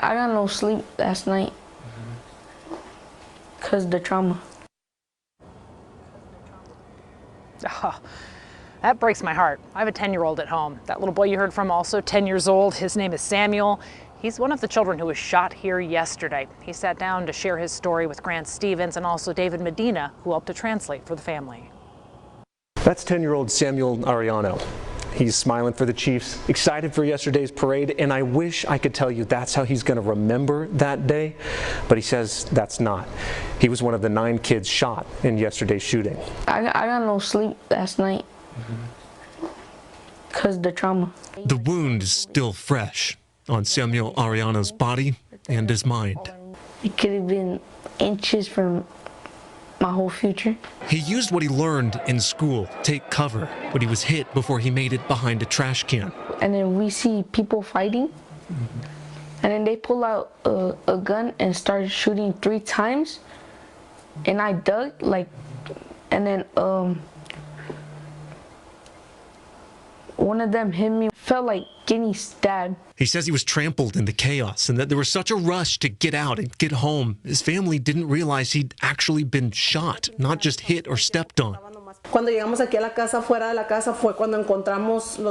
I got no sleep last night because the trauma. Oh, that breaks my heart. I have a 10-year-old at home. That little boy you heard from, also 10 years old, his name is Samuel. He's one of the children who was shot here yesterday. He sat down to share his story with Grant Stevens and also David Medina, who helped to translate for the family. That's 10-year-old Samuel Arellano. He's smiling for the Chiefs, excited for yesterday's parade, and I wish I could tell you that's how he's going to remember that day, but he says that's not. He was one of the 9 kids shot in yesterday's shooting. I got no sleep last night because the trauma. The wound is still fresh on Samuel Arellano's body and his mind. It could have been inches from my whole future. He used what he learned in school, take cover, but he was hit before he made it behind a trash can. And then we see people fighting, and then they pull out a gun and start shooting 3 times, and I dug, and then one of them hit me, felt like getting stabbed. He says he was trampled in the chaos and that there was such a rush to get out and get home. His family didn't realize he'd actually been shot, not just hit or stepped on. I'll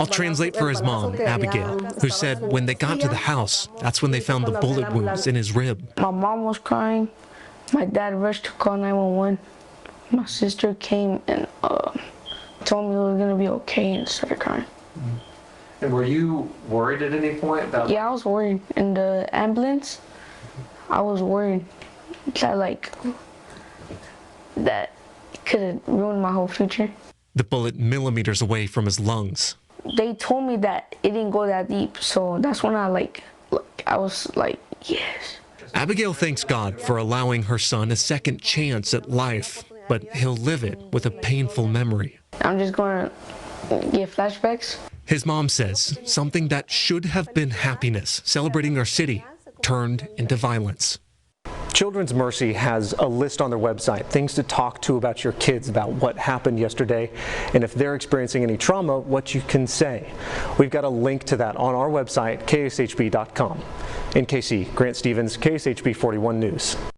translate for his mom, Abigail, who said when they got to the house, that's when they found the bullet wounds in his rib. My mom was crying. My dad rushed to call 911. My sister came and told me it was going to be okay and started crying. And were you worried at any point about? Yeah, I was worried. In the ambulance, I was worried that could have ruined my whole future. The bullet millimeters away from his lungs. They told me that it didn't go that deep, so that's when I was like, yes. Abigail thanks God for allowing her son a second chance at life, but he'll live it with a painful memory. I'm just going to get flashbacks. His mom says something that should have been happiness, celebrating our city, turned into violence. Children's Mercy has a list on their website, things to talk to about your kids about what happened yesterday, and if they're experiencing any trauma, what you can say. We've got a link to that on our website, kshb.com. In KC, Grant Stevens, KSHB 41 News.